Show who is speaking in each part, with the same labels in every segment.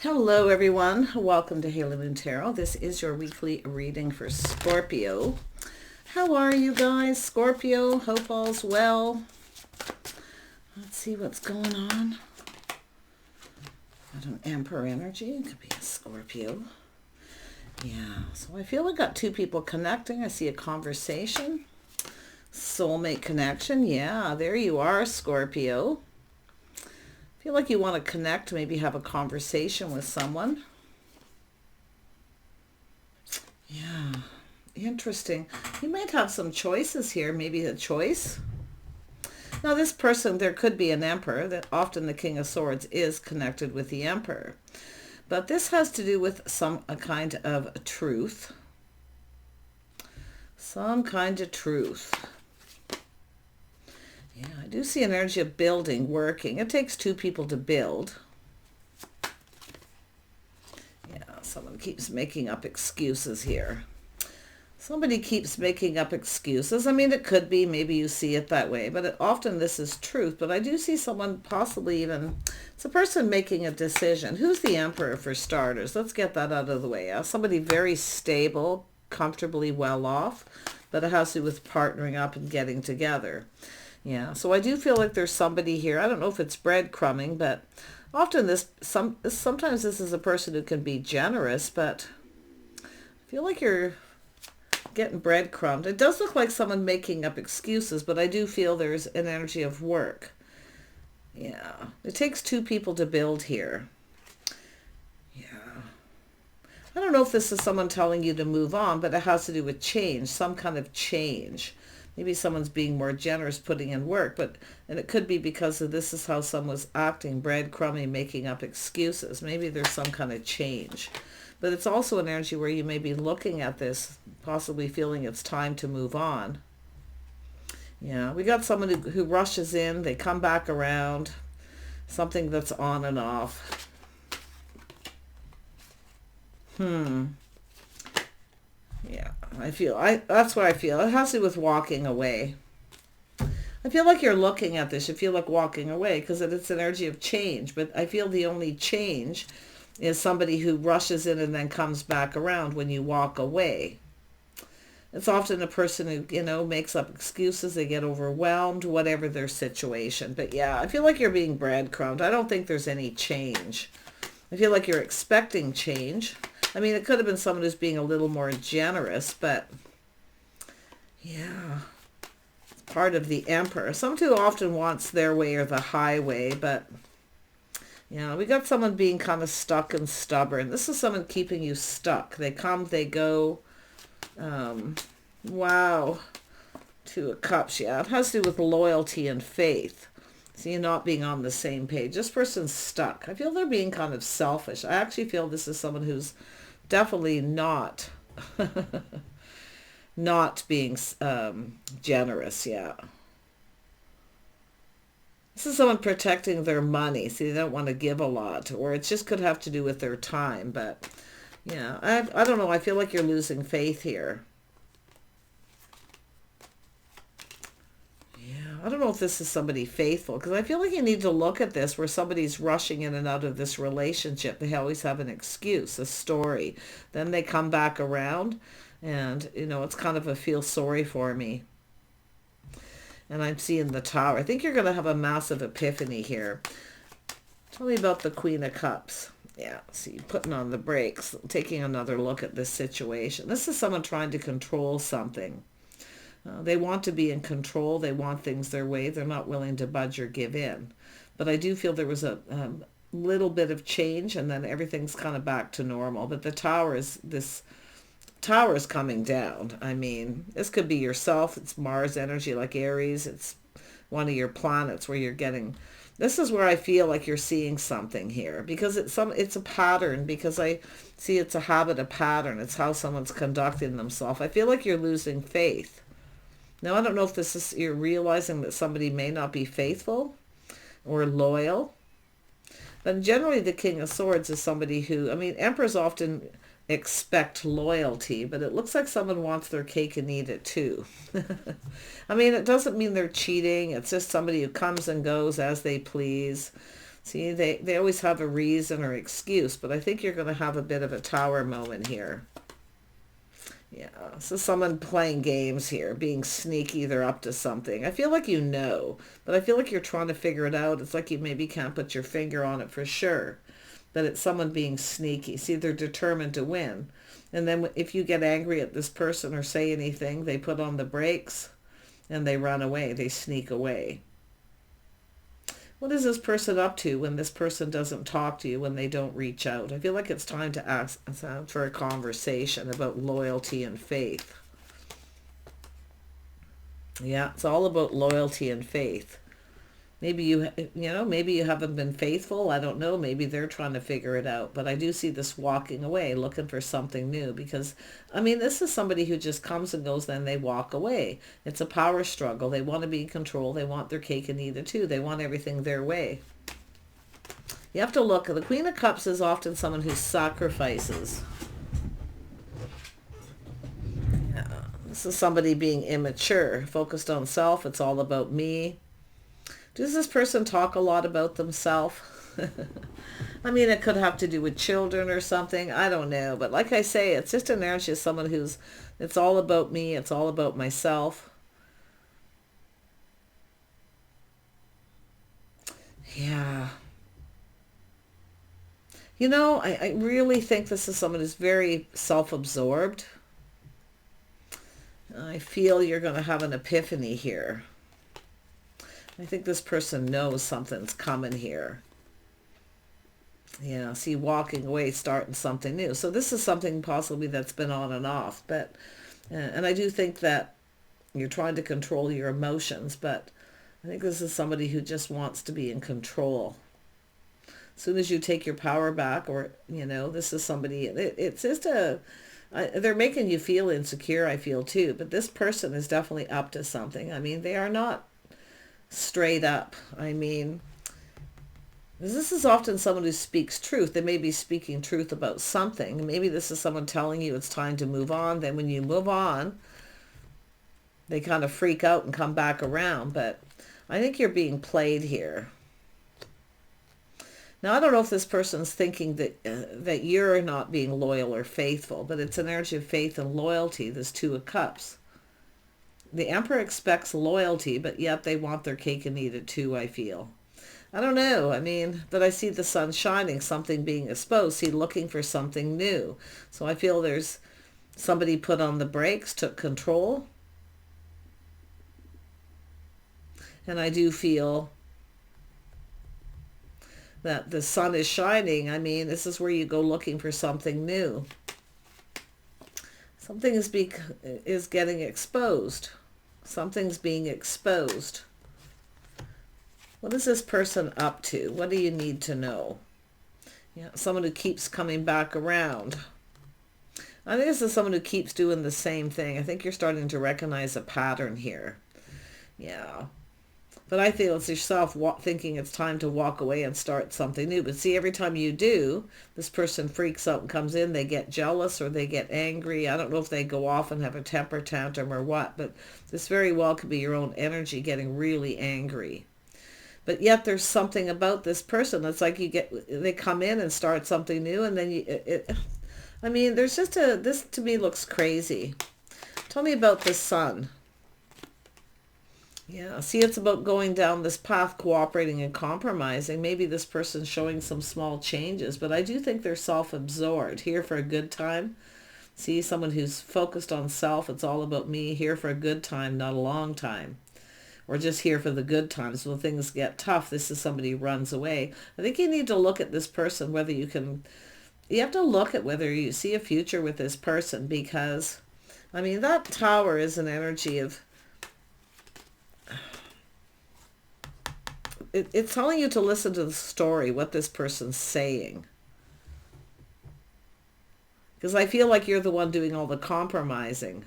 Speaker 1: Hello everyone, welcome to Halo Moon Tarot. This is your weekly reading for Scorpio. How are you guys, Scorpio? Hope all's well. Let's see what's going on. Got an Emperor energy, it could be a Scorpio. Yeah, so I feel I got two people connecting. I see a conversation. Soulmate connection, yeah, there you are, Scorpio. Feel like you want to connect, maybe have a conversation with someone. Yeah, interesting. You might have some choices here, maybe a choice. Now this person, there could be an emperor, that often the King of Swords is connected with the emperor. But this has to do with a kind of truth. Some kind of truth. Yeah, I do see an energy of building, working. It takes two people to build. Yeah, someone keeps making up excuses here. Somebody keeps making up excuses. I mean, it could be, maybe you see it that way, but often this is truth. But I do see someone possibly even, it's a person making a decision. Who's the emperor for starters? Let's get that out of the way. Somebody very stable, comfortably well off, but it has to do with partnering up and getting together. Yeah, so I do feel like there's somebody here. I don't know if it's breadcrumbing, but often sometimes this is a person who can be generous, but I feel like you're getting breadcrumbed. It does look like someone making up excuses, but I do feel there's an energy of work. Yeah, it takes two people to build here. Yeah. I don't know if this is someone telling you to move on, but it has to do with change, some kind of change. Maybe someone's being more generous, putting in work, and it could be because of this is how someone's acting, breadcrumbing, making up excuses. Maybe there's some kind of change. But it's also an energy where you may be looking at this, possibly feeling it's time to move on. Yeah, we got someone who rushes in, they come back around, something that's on and off. Yeah, that's what I feel. It has to do with walking away. I feel like you're looking at this. You feel like walking away because it's an energy of change. But I feel the only change is somebody who rushes in and then comes back around when you walk away. It's often a person who, makes up excuses. They get overwhelmed, whatever their situation. But yeah, I feel like you're being breadcrumbed. I don't think there's any change. I feel like you're expecting change. I mean, it could have been someone who's being a little more generous, but yeah, it's part of the emperor. Someone who often wants their way or the highway, but yeah, we got someone being kind of stuck and stubborn. This is someone keeping you stuck. They come, they go. Wow. Two of Cups, yeah. It has to do with loyalty and faith. So you're not being on the same page. This person's stuck. I feel they're being kind of selfish. I actually feel this is someone who's definitely not not being generous. Yeah, this is someone protecting their money. See, they don't want to give a lot, or it just could have to do with their time. But yeah, I don't know, I feel like you're losing faith here. I don't know if this is somebody faithful, because I feel like you need to look at this where somebody's rushing in and out of this relationship. They always have an excuse, a story. Then they come back around and, it's kind of a feel sorry for me. And I'm seeing the Tower. I think you're going to have a massive epiphany here. Tell me about the Queen of Cups. Yeah, see, putting on the brakes, taking another look at this situation. This is someone trying to control something. They want to be in control. They want things their way. They're not willing to budge or give in. But I do feel there was a little bit of change, and then everything's kind of back to normal. But this tower is coming down. I mean, this could be yourself. It's Mars energy, like Aries. It's one of your planets where you're getting. This is where I feel like you're seeing something here, because it's a pattern, because I see it's a habit, a pattern. It's how someone's conducting themselves. I feel like you're losing faith. Now, I don't know if this is, you're realizing that somebody may not be faithful or loyal. But generally, the King of Swords is somebody who, I mean, emperors often expect loyalty, but it looks like someone wants their cake and eat it too. I mean, it doesn't mean they're cheating. It's just somebody who comes and goes as they please. See, they always have a reason or excuse, but I think you're going to have a bit of a tower moment here. Yeah, so someone playing games here, being sneaky, they're up to something. I feel like you know, but I feel like you're trying to figure it out. It's like you maybe can't put your finger on it for sure, but it's someone being sneaky. See, they're determined to win. And then if you get angry at this person or say anything, they put on the brakes and they run away. They sneak away. What is this person up to when this person doesn't talk to you, when they don't reach out? I feel like it's time to ask for a conversation about loyalty and faith. Yeah, it's all about loyalty and faith. Maybe maybe you haven't been faithful. I don't know. Maybe they're trying to figure it out. But I do see this walking away, looking for something new. Because, I mean, this is somebody who just comes and goes, then they walk away. It's a power struggle. They want to be in control. They want their cake and eat it too. They want everything their way. You have to look. The Queen of Cups is often someone who sacrifices. Yeah. This is somebody being immature, focused on self. It's all about me. Does this person talk a lot about themselves? I mean, it could have to do with children or something. I don't know. But like I say, it's just an energy of someone who's, it's all about me. It's all about myself. Yeah. You know, I really think this is someone who's very self-absorbed. I feel you're going to have an epiphany here. I think this person knows something's coming here. Yeah, see, walking away, starting something new. So this is something possibly that's been on and off. But, and I do think that you're trying to control your emotions, but I think this is somebody who just wants to be in control. As soon as you take your power back, or, this is somebody, it's just they're making you feel insecure, I feel too. But this person is definitely up to something. I mean, they are not straight up. I mean, this is often someone who speaks truth. They may be speaking truth about something. Maybe this is someone telling you it's time to move on. Then when you move on, they kind of freak out and come back around. But I think you're being played here. Now, I don't know if this person's thinking that you're not being loyal or faithful, but it's an energy of faith and loyalty, this Two of Cups. The Emperor expects loyalty, but yet they want their cake and eat it too, I feel. I don't know. I mean, but I see the sun shining, something being exposed. See, looking for something new. So I feel there's somebody put on the brakes, took control. And I do feel that the sun is shining. I mean, this is where you go looking for something new. Something is getting exposed. Something's being exposed. What is this person up to? What do you need to know? Yeah, someone who keeps coming back around. I think this is someone who keeps doing the same thing. I think you're starting to recognize a pattern here. Yeah. But I feel it's yourself thinking it's time to walk away and start something new. But see, every time you do, this person freaks out and comes in. They get jealous or they get angry. I don't know if they go off and have a temper tantrum or what. But this very well could be your own energy getting really angry. But yet there's something about this person that's like they come in and start something new. And then I mean, there's just this to me looks crazy. Tell me about the sun. Yeah, see, it's about going down this path, cooperating and compromising. Maybe this person's showing some small changes, but I do think they're self-absorbed, here for a good time. See, someone who's focused on self, it's all about me, here for a good time, not a long time. Or just here for the good times. When things get tough, this is somebody who runs away. I think you need to look at this person, you have to look at whether you see a future with this person, because, I mean, that Tower is an energy of, it's telling you to listen to the story, what this person's saying. Because I feel like you're the one doing all the compromising.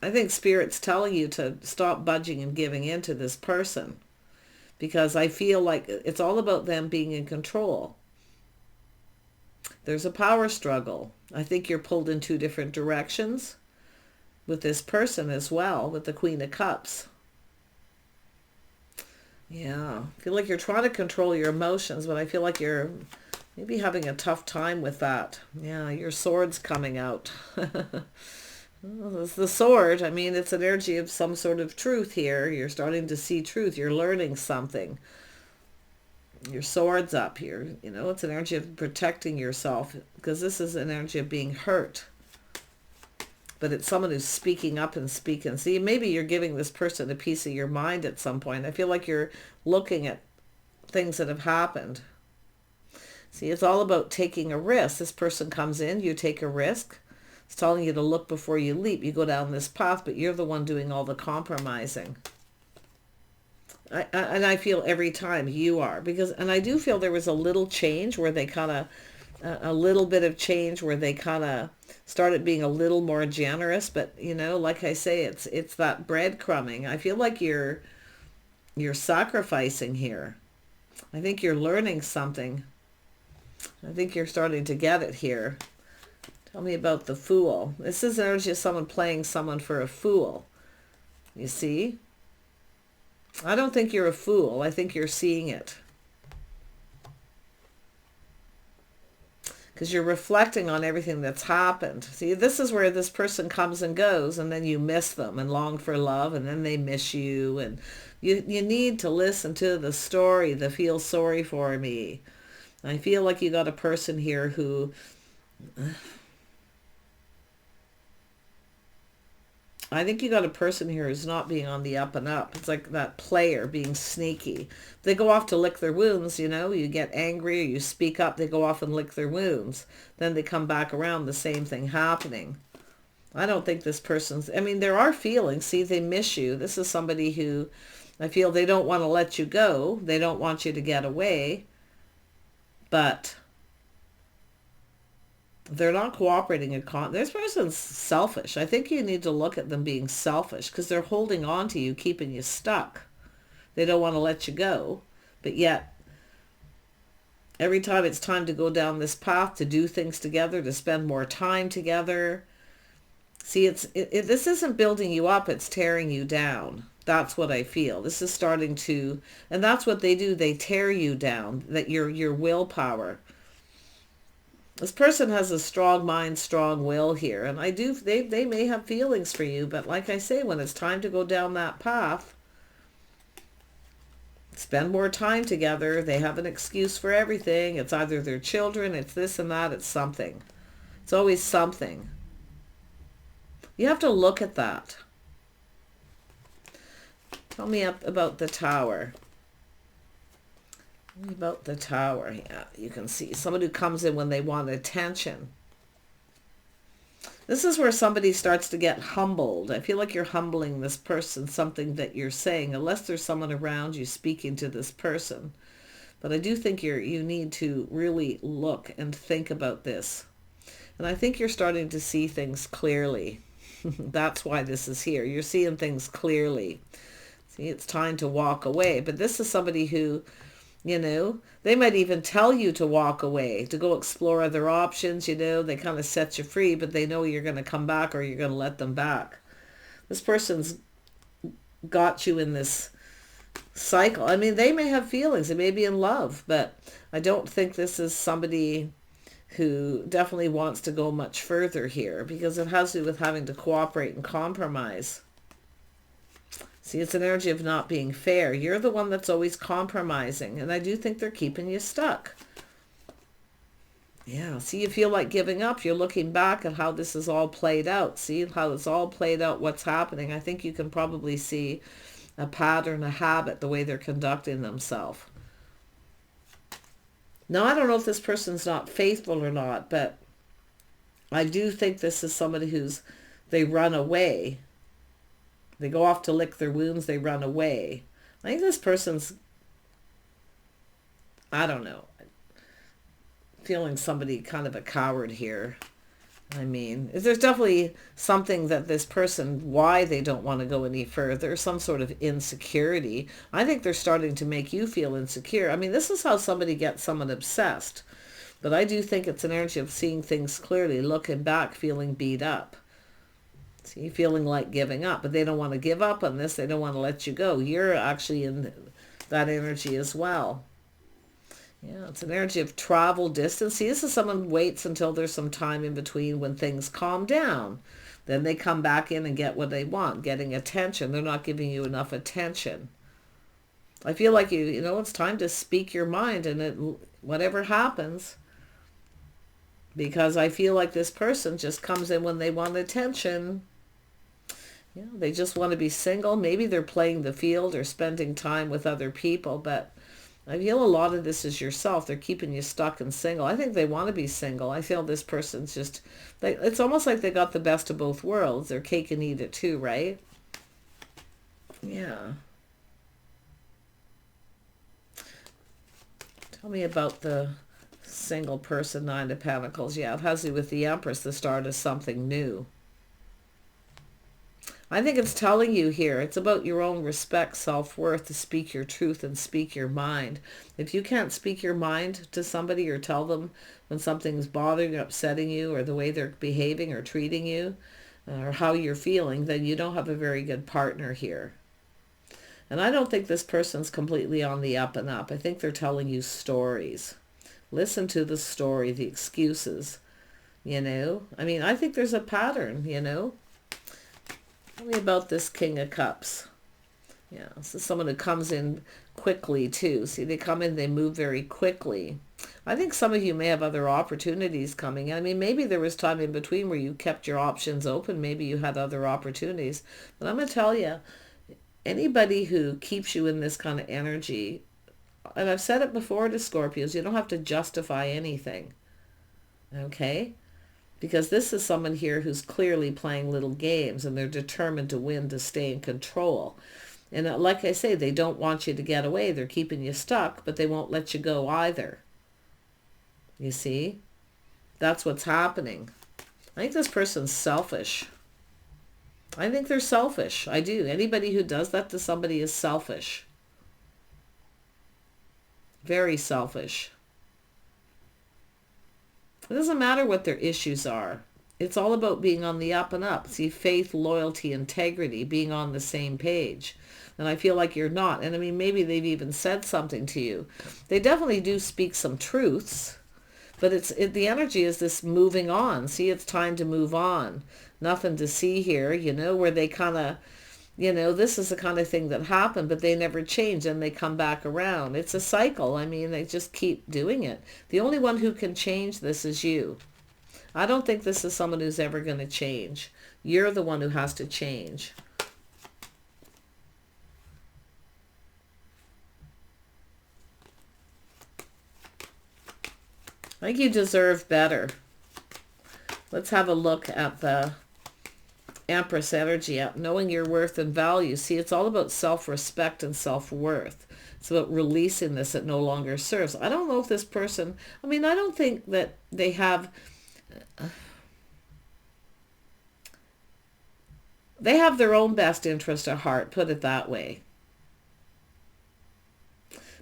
Speaker 1: I think Spirit's telling you to stop budging and giving in to this person. Because I feel like it's all about them being in control. There's a power struggle. I think you're pulled in two different directions with this person as well, with the Queen of Cups. Yeah. I feel like you're trying to control your emotions, but I feel like you're maybe having a tough time with that. Yeah, your sword's coming out. Well, it's the sword. I mean, it's an energy of some sort of truth here. You're starting to see truth. You're learning something. Your sword's up here. You know, it's an energy of protecting yourself because this is an energy of being hurt. But it's someone who's speaking up and speaking. See, maybe you're giving this person a piece of your mind at some point. I feel like you're looking at things that have happened. See, it's all about taking a risk. This person comes in, you take a risk. It's telling you to look before you leap. You go down this path, but you're the one doing all the compromising. And I feel every time you are. And I do feel there was a little change where they kind of, a little bit of change where they kind of started being a little more generous. But, you know, like I say, it's that breadcrumbing. I feel like you're sacrificing here. I think you're learning something. I think you're starting to get it here. Tell me about the Fool. This is energy of someone playing someone for a fool. You see? I don't think you're a fool. I think you're seeing it. Because you're reflecting on everything that's happened. See, this is where this person comes and goes, and then you miss them and long for love, and then they miss you. And you need to listen to the story, the feel sorry for me. I feel like you got a person here who... I think you got a person here who's not being on the up and up. It's like that player being sneaky. They go off to lick their wounds, you know. You get angry or you speak up, they go off and lick their wounds. Then they come back around, the same thing happening. I don't think this person's... I mean, there are feelings. See, they miss you. This is somebody who I feel they don't want to let you go. They don't want you to get away. But... they're not cooperating. This person's selfish. I think you need to look at them being selfish because they're holding on to you, keeping you stuck. They don't want to let you go. But yet, every time it's time to go down this path, to do things together, to spend more time together. See, this isn't building you up. It's tearing you down. That's what I feel. This is starting to... and that's what they do. They tear you down. That your willpower... This person has a strong mind, strong will here. And they may have feelings for you, but like I say, when it's time to go down that path, spend more time together. They have an excuse for everything. It's either their children, it's this and that, it's something. It's always something. You have to look at that. Tell me about the Tower. About the Tower, yeah, you can see somebody who comes in when they want attention. This is where somebody starts to get humbled. I feel like you're humbling this person, something that you're saying, unless there's someone around you speaking to this person. But I do think you need to really look and think about this. And I think you're starting to see things clearly. That's why this is here. You're seeing things clearly. See, it's time to walk away. But this is somebody who... you know, they might even tell you to walk away, to go explore other options, you know. They kind of set you free, but they know you're going to come back or you're going to let them back. This person's got you in this cycle. I mean, they may have feelings. They may be in love, but I don't think this is somebody who definitely wants to go much further here because it has to do with having to cooperate and compromise. See, it's an energy of not being fair. You're the one that's always compromising. And I do think they're keeping you stuck. Yeah, see, you feel like giving up. You're looking back at how this is all played out. See how it's all played out, what's happening. I think you can probably see a pattern, a habit, the way they're conducting themselves. Now, I don't know if this person's not faithful or not, but I do think this is somebody they run away. They go off to lick their wounds, they run away. I think this person's, I don't know, feeling somebody kind of a coward here. I mean, there's definitely something that this person, why they don't want to go any further, some sort of insecurity. I think they're starting to make you feel insecure. I mean, this is how somebody gets someone obsessed. But I do think it's an energy of seeing things clearly, looking back, feeling beat up. See, feeling like giving up, but they don't want to give up on this. They don't want to let you go. You're actually that energy as well. Yeah, it's an energy of travel, distance. See, this is someone who waits until there's some time in between when things calm down. Then they come back in and get what they want, getting attention. They're not giving you enough attention. I feel like you know, it's time to speak your mind, and whatever happens, because I feel like this person just comes in when they want attention. Yeah, they just want to be single. Maybe they're playing the field or spending time with other people, but I feel a lot of this is yourself. They're keeping you stuck and single. I think they want to be single. I feel this person's just, it's almost like they got the best of both worlds. They're cake and eat it too, right? Yeah. Tell me about the single person, Nine of Pentacles. Yeah, it has to do with the Empress, the start of something new. I think it's telling you here, it's about your own respect, self-worth, to speak your truth and speak your mind. If you can't speak your mind to somebody or tell them when something's bothering or upsetting you, or the way they're behaving or treating you, or how you're feeling, then you don't have a very good partner here. And I don't think this person's completely on the up and up. I think they're telling you stories. Listen to the story, the excuses, you know. I mean, I think there's a pattern, you know. Tell me about this King of Cups. Yeah, this is someone who comes in quickly too. See, they come in, they move very quickly. I think some of you may have other opportunities coming in. I mean, maybe there was time in between where you kept your options open. Maybe you had other opportunities. But I'm going to tell you, anybody who keeps you in this kind of energy, and I've said it before to Scorpios, you don't have to justify anything. Okay? Because this is someone here who's clearly playing little games, and they're determined to win, to stay in control. And like I say, they don't want you to get away. They're keeping you stuck, but they won't let you go either. You see? That's what's happening. I think this person's selfish. I think they're selfish. I do. Anybody who does that to somebody is selfish. Very selfish. It doesn't matter what their issues are. It's all about being on the up and up. See, faith, loyalty, integrity, being on the same page. And I feel like you're not. And I mean, maybe they've even said something to you. They definitely do speak some truths, but the energy is this moving on. See, it's time to move on. Nothing to see here, you know, where they kind of, you know, this is the kind of thing that happened, but they never change and they come back around. It's a cycle. I mean, they just keep doing it. The only one who can change this is you. I don't think this is someone who's ever going to change. You're the one who has to change. I think you deserve better. Let's have a look at the Empress energy, knowing your worth and value. See, it's all about self-respect and self-worth. It's about releasing this that no longer serves. I don't know if this person, I mean, I don't think that they have their own best interest at heart, put it that way.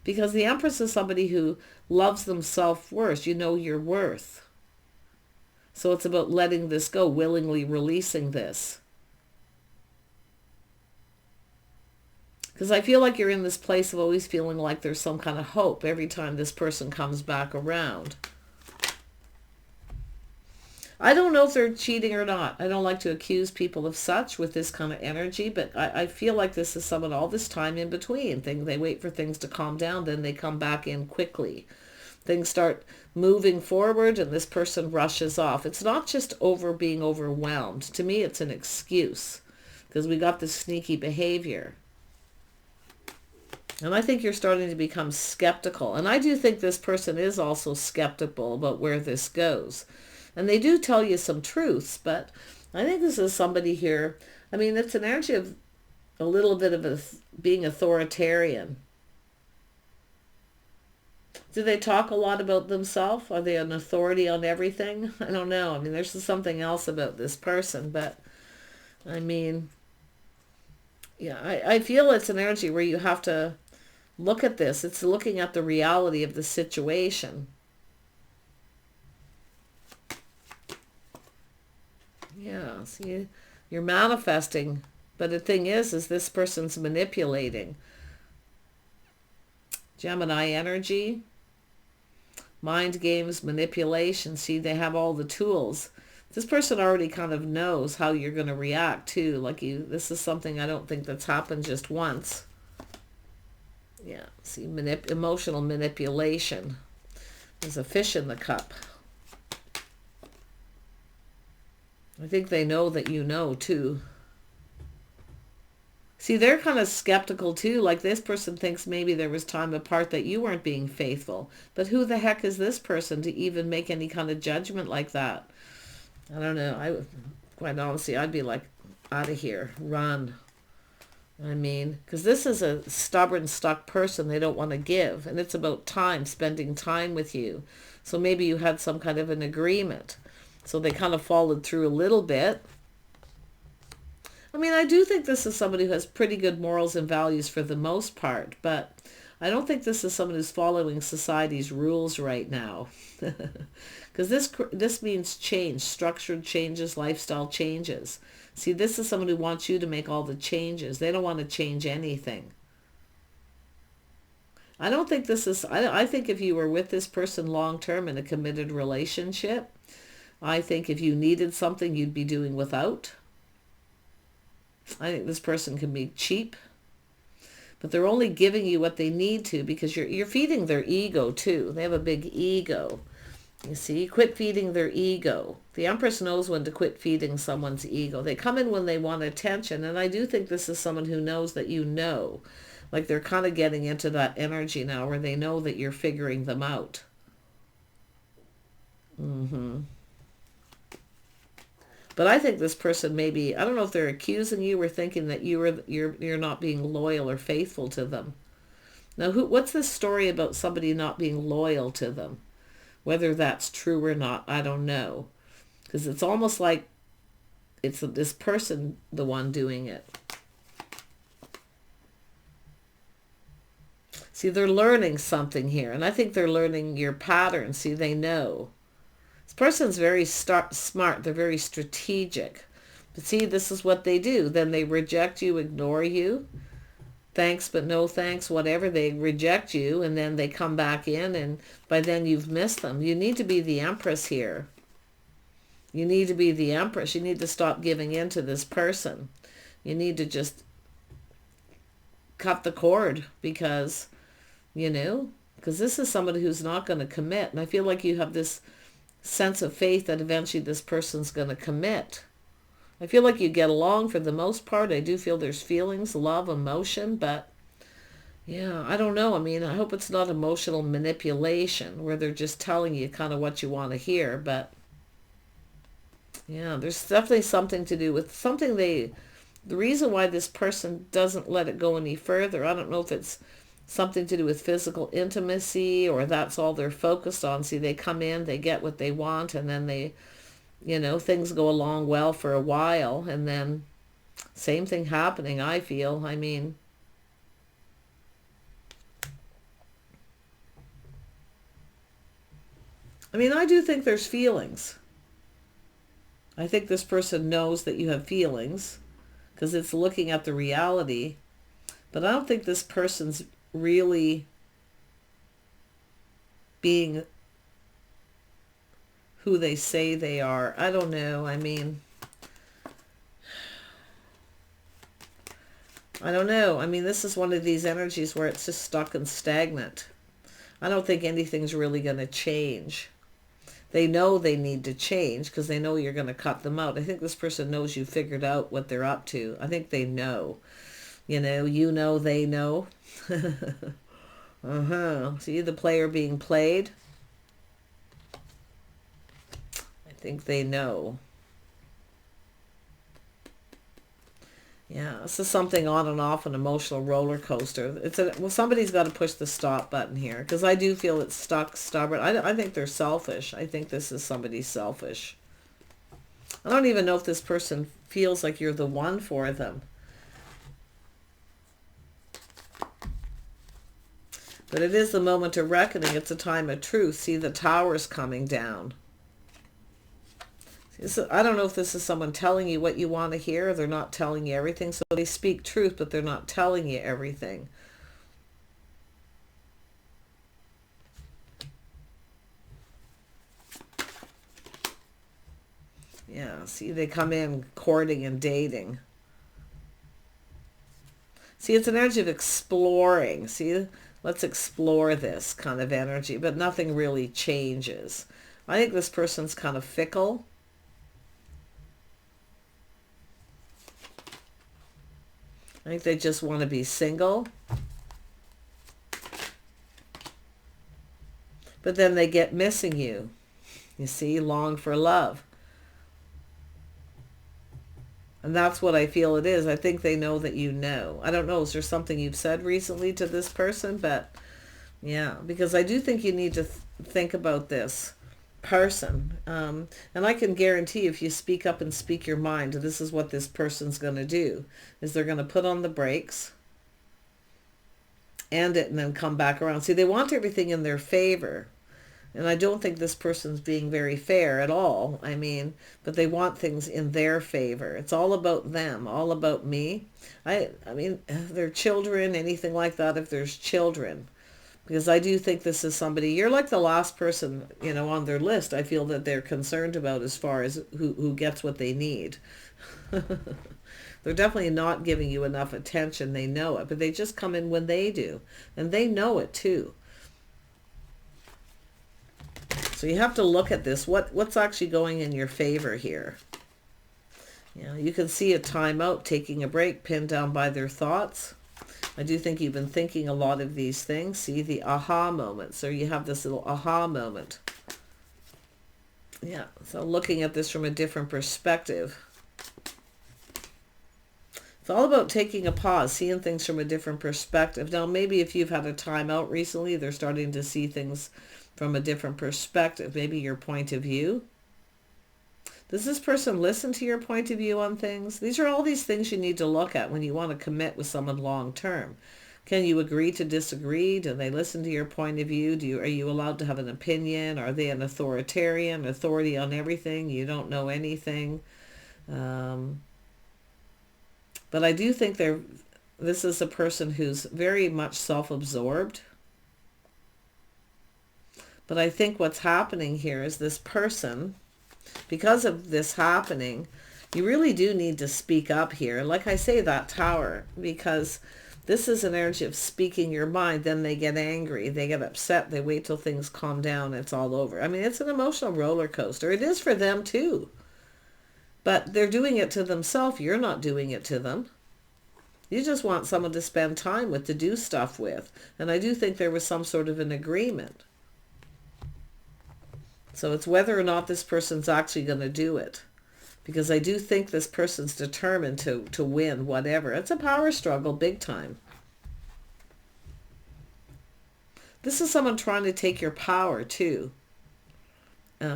Speaker 1: Because the Empress is somebody who loves themselves first. You know your worth. So it's about letting this go, willingly releasing this. Because I feel like you're in this place of always feeling like there's some kind of hope every time this person comes back around. I don't know if they're cheating or not. I don't like to accuse people of such with this kind of energy, but I feel like this is someone all this time in between. They wait for things to calm down, then they come back in quickly. Things start moving forward and this person rushes off. It's not just being overwhelmed. To me, it's an excuse because we got this sneaky behavior. And I think you're starting to become skeptical. And I do think this person is also skeptical about where this goes. And they do tell you some truths, but I think this is somebody here. I mean, it's an energy of a little bit of being authoritarian. Do they talk a lot about themselves? Are they an authority on everything? I don't know. I mean, there's something else about this person, but I mean, yeah, I feel it's an energy where you have to look at this. It's looking at the reality of the situation. Yeah, see, you're manifesting, but the thing is this person's manipulating. Gemini energy. Mind games, manipulation. See, they have all the tools. This person already kind of knows how you're going to react too. Like this is something I don't think that's happened just once. Yeah, see, emotional manipulation. There's a fish in the cup. I think they know that you know too. See, they're kind of skeptical too. Like this person thinks maybe there was time apart that you weren't being faithful. But who the heck is this person to even make any kind of judgment like that? I don't know. Quite honestly, I'd be like, out of here, run. I mean, because this is a stubborn, stuck person they don't want to give. And it's about time, spending time with you. So maybe you had some kind of an agreement. So they kind of followed through a little bit. I mean, I do think this is somebody who has pretty good morals and values for the most part. But I don't think this is someone who's following society's rules right now. Because this means change, structured changes, lifestyle changes. See, this is someone who wants you to make all the changes. They don't want to change anything. I don't think this is, I think if you were with this person long term in a committed relationship, I think if you needed something you'd be doing without. I think this person can be cheap. But they're only giving you what they need to because you're feeding their ego too. They have a big ego. You see, quit feeding their ego. The Empress knows when to quit feeding someone's ego. They come in when they want attention. And I do think this is someone who knows that you know. Like they're kind of getting into that energy now where they know that you're figuring them out. But I think this person maybe, I don't know if they're accusing you or thinking that you're not being loyal or faithful to them. Now, what's this story about somebody not being loyal to them? Whether that's true or not, I don't know. Because it's almost like it's this person the one doing it. See, they're learning something here. And I think they're learning your patterns. See, they know. This person's very smart. They're very strategic. But see, this is what they do. Then they reject you, ignore you. Thanks, but no thanks, whatever. They reject you, and then they come back in, and by then you've missed them. You need to be the Empress here. You need to be the Empress. You need to stop giving in to this person. You need to just cut the cord because, because this is somebody who's not going to commit. And I feel like you have this sense of faith that eventually this person's going to commit. I feel like you get along for the most part. I do feel there's feelings, love, emotion, but yeah, I don't know. I mean, I hope it's not emotional manipulation where they're just telling you kind of what you want to hear, but yeah, there's definitely something to do with something the reason why this person doesn't let it go any further. I don't know if it's something to do with physical intimacy or that's all they're focused on. See, they come in, they get what they want, and then they, things go along well for a while, and then same thing happening, I feel. I mean, I do think there's feelings. I think this person knows that you have feelings because it's looking at the reality, but I don't think this person's really being who they say they are. I don't know. I don't know. This is one of these energies where it's just stuck and stagnant. I don't think anything's really going to change. They know they need to change because they know you're going to cut them out. I think this person knows you figured out what they're up to. I think they know. They know. See the player being played? I think they know. Yeah, this is something on and off, an emotional roller coaster. Somebody's got to push the stop button here because I do feel it's stuck, stubborn. I think they're selfish. I think this is somebody selfish. I don't even know if this person feels like you're the one for them. But it is the moment of reckoning. It's a time of truth. See the towers coming down. I don't know if this is someone telling you what you want to hear, or they're not telling you everything. So they speak truth, but they're not telling you everything. Yeah, see, they come in courting and dating. See, it's an energy of exploring. See, let's explore this kind of energy, but nothing really changes. I think this person's kind of fickle. I think they just want to be single. But then they get missing you. You see, long for love. And that's what I feel it is. I think they know that you know. I don't know, is there something you've said recently to this person? But yeah, because I do think you need to think about this person. And I can guarantee if you speak up and speak your mind, this is what this person's going to do, is they're going to put on the brakes, end it, and then come back around. See, they want everything in their favor. And I don't think this person's being very fair at all. I mean, but they want things in their favor. It's all about them, all about me. I mean, their children, anything like that, if there's children. Because I do think this is somebody, you're like the last person, on their list I feel that they're concerned about as far as who gets what they need. They're definitely not giving you enough attention. They know it, but they just come in when they do. And they know it too. So you have to look at this. What's actually going in your favor here? You can see a timeout, taking a break, pinned down by their thoughts. I do think you've been thinking a lot of these things. See, the aha moment. So you have this little aha moment. Yeah, so looking at this from a different perspective. It's all about taking a pause, seeing things from a different perspective. Now, maybe if you've had a timeout recently, they're starting to see things from a different perspective. Maybe your point of view. Does this person listen to your point of view on things? These are all these things you need to look at when you want to commit with someone long term. Can you agree to disagree? Do they listen to your point of view? Are you allowed to have an opinion? Are they an authoritarian, authority on everything? You don't know anything. But I do think this is a person who's very much self-absorbed. But I think what's happening here is this person, because of this happening, you really do need to speak up here. Like I say, that Tower, because this is an energy of speaking your mind. Then they get angry, they get upset, they wait till things calm down, it's all over. I mean, it's an emotional roller coaster. It is for them too. But they're doing it to themselves. You're not doing it to them. You just want someone to spend time with, to do stuff with. And I do think there was some sort of an agreement. So it's whether or not this person's actually going to do it. Because I do think this person's determined to win whatever. It's a power struggle, big time. This is someone trying to take your power too.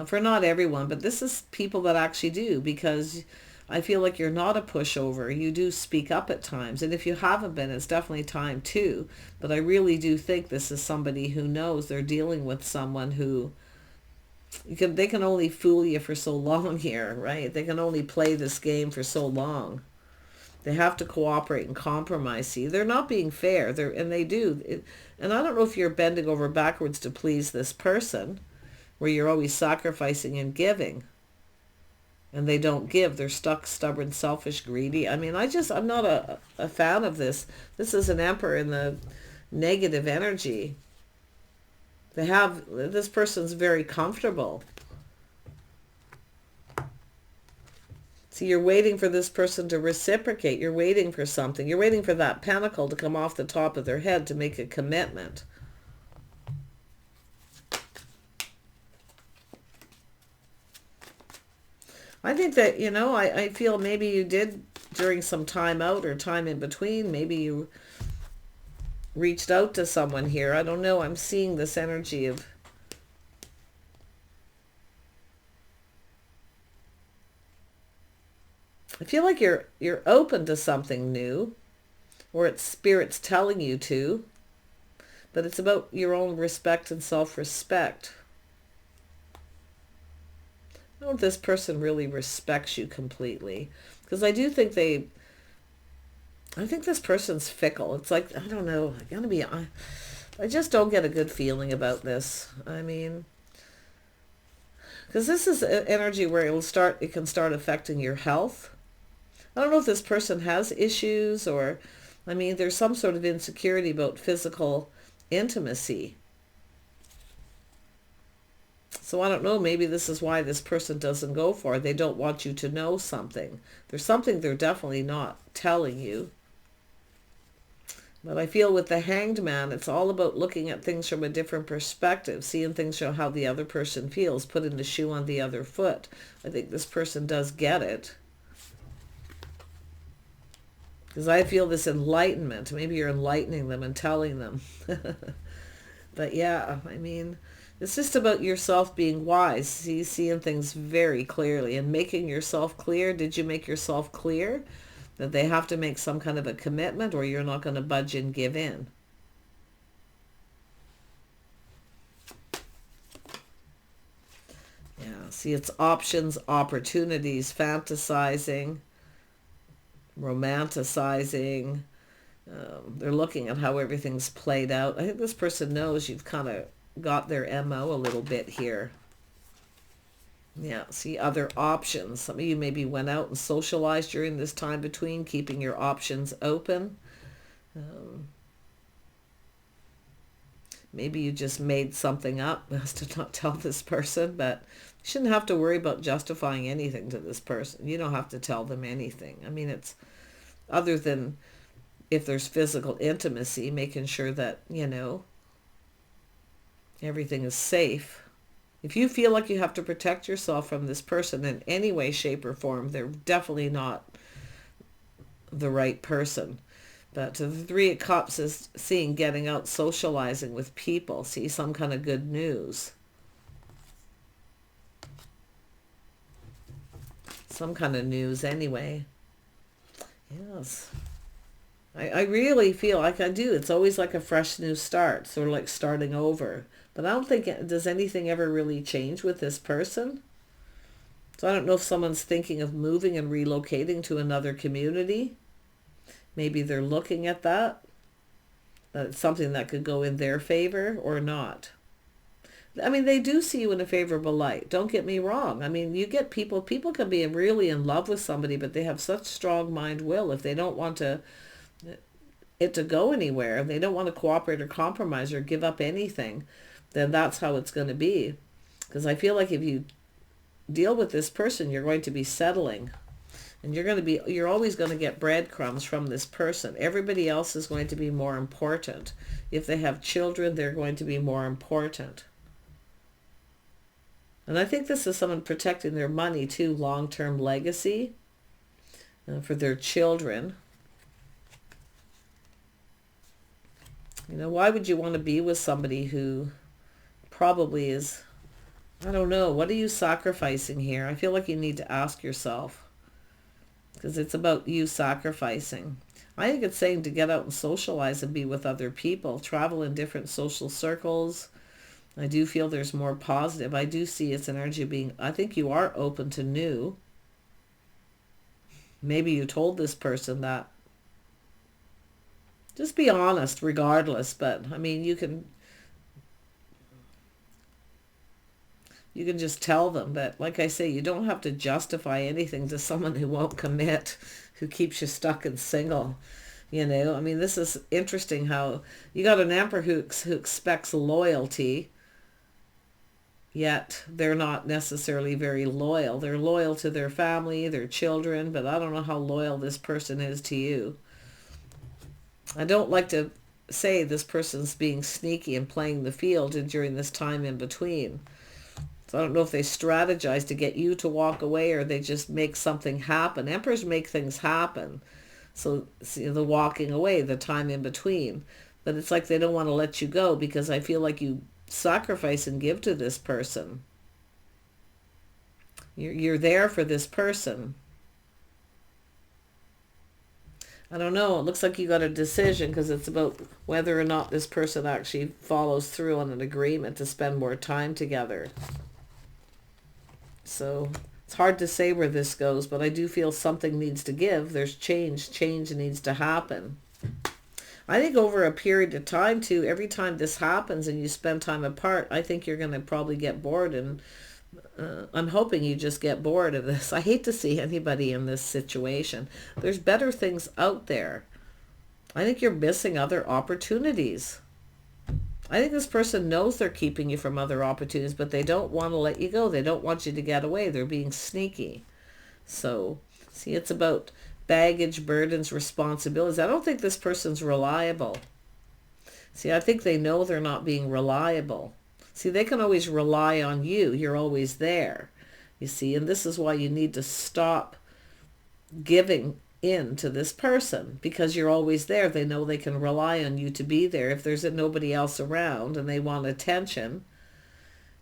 Speaker 1: For not everyone, but this is people that actually do. Because I feel like you're not a pushover. You do speak up at times. And if you haven't been, it's definitely time too. But I really do think this is somebody who knows they're dealing with someone who... they can only fool you for so long here, right? They can only play this game for so long. They have to cooperate and compromise. See, they're not being fair. And they do. And I don't know if you're bending over backwards to please this person, where you're always sacrificing and giving. And they don't give. They're stuck, stubborn, selfish, greedy. I mean, I'm not a fan of this. This is an Emperor in the negative energy. This person's very comfortable. See, you're waiting for this person to reciprocate. You're waiting for something. You're waiting for that pentacle to come off the top of their head to make a commitment. I think that, I feel maybe you did during some time out or time in between, maybe you reached out to someone here. I don't know. I'm seeing this energy of... I feel like you're open to something new, or it's Spirit's telling you to, but it's about your own respect and self-respect. I don't know if this person really respects you completely, because I do think I think this person's fickle. It's like, I don't know, I just don't get a good feeling about this. I mean, Because this is an energy where it can start affecting your health. I don't know if this person has issues, or, I mean, there's some sort of insecurity about physical intimacy. So I don't know, maybe this is why this person doesn't go for it. They don't want you to know something. There's something they're definitely not telling you. But I feel with the Hanged Man, it's all about looking at things from a different perspective, seeing things from how the other person feels, putting the shoe on the other foot. I think this person does get it. Because I feel this enlightenment. Maybe you're enlightening them and telling them. But yeah, I mean, it's just about yourself being wise, seeing things very clearly and making yourself clear. Did you make yourself clear that they have to make some kind of a commitment, or you're not going to budge and give in? Yeah, see, it's options, opportunities, fantasizing, romanticizing. They're looking at how everything's played out. I think this person knows you've kind of got their MO a little bit here. Yeah, see, other options. Some of you maybe went out and socialized during this time between, keeping your options open. Maybe you just made something up as to not tell this person, but you shouldn't have to worry about justifying anything to this person. You don't have to tell them anything. I mean, it's other than if there's physical intimacy, making sure that, everything is safe. If you feel like you have to protect yourself from this person in any way, shape, or form, they're definitely not the right person. But the Three of Cups is seeing getting out, socializing with people, see some kind of good news. Some kind of news anyway. Yes. I really feel like I do. It's always like a fresh new start, sort of like starting over. But I don't think, does anything ever really change with this person? So I don't know if someone's thinking of moving and relocating to another community. Maybe they're looking at that. It's something that could go in their favor or not. I mean, they do see you in a favorable light. Don't get me wrong. I mean, you get people can be really in love with somebody, but they have such strong mind will. If they don't want it to go anywhere, they don't want to cooperate or compromise or give up anything, then that's how it's going to be. Because I feel like if you deal with this person, you're going to be settling. And you're always going to get breadcrumbs from this person. Everybody else is going to be more important. If they have children, they're going to be more important. And I think this is someone protecting their money too, long-term legacy for their children. Why would you want to be with somebody who probably is, I don't know, what are you sacrificing here? I feel like you need to ask yourself, because it's about you sacrificing. I think it's saying to get out and socialize and be with other people, travel in different social circles. I do feel there's more positive. I do see its energy being, I think you are open to new. Maybe you told this person that. Just be honest regardless, but I mean, you can just tell them that, like I say, you don't have to justify anything to someone who won't commit, who keeps you stuck and single. I mean, this is interesting how you got an Emperor who expects loyalty, yet they're not necessarily very loyal. They're loyal to their family, their children, but I don't know how loyal this person is to you. I don't like to say this person's being sneaky and playing the field during this time in between. So I don't know if they strategize to get you to walk away, or they just make something happen. Emperors make things happen. So the walking away, the time in between. But it's like they don't want to let you go, because I feel like you sacrifice and give to this person. You're there for this person. I don't know. It looks like you got a decision, because it's about whether or not this person actually follows through on an agreement to spend more time together. So it's hard to say where this goes, but I do feel something needs to give. There's change. Change needs to happen. I think over a period of time too, every time this happens and you spend time apart, I think you're going to probably get bored and I'm hoping you just get bored of this. I hate to see anybody in this situation. There's better things out there. I think you're missing other opportunities. I think this person knows they're keeping you from other opportunities, but they don't want to let you go. They don't want you to get away. They're being sneaky. So, see, it's about baggage, burdens, responsibilities. I don't think this person's reliable. See, I think they know they're not being reliable. See, they can always rely on you. You're always there. You see, and this is why you need to stop giving in to this person, because you're always there. They know they can rely on you to be there. If there's nobody else around and they want attention,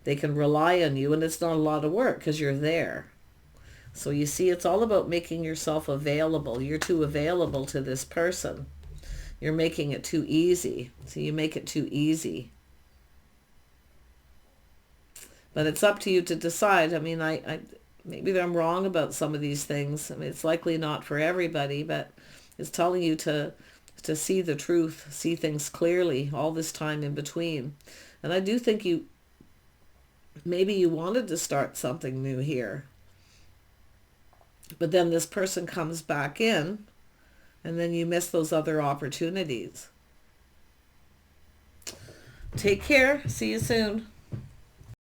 Speaker 1: they can rely on you, and it's not a lot of work because you're there. So you see, it's all about making yourself available. You're too available to this person. You're making it too easy. So you make it too easy. But it's up to you to decide. I mean, maybe I'm wrong about some of these things. I mean, it's likely not for everybody, but it's telling you to see the truth, see things clearly all this time in between. And I do think maybe you wanted to start something new here. But then this person comes back in, and then you miss those other opportunities. Take care. See you soon.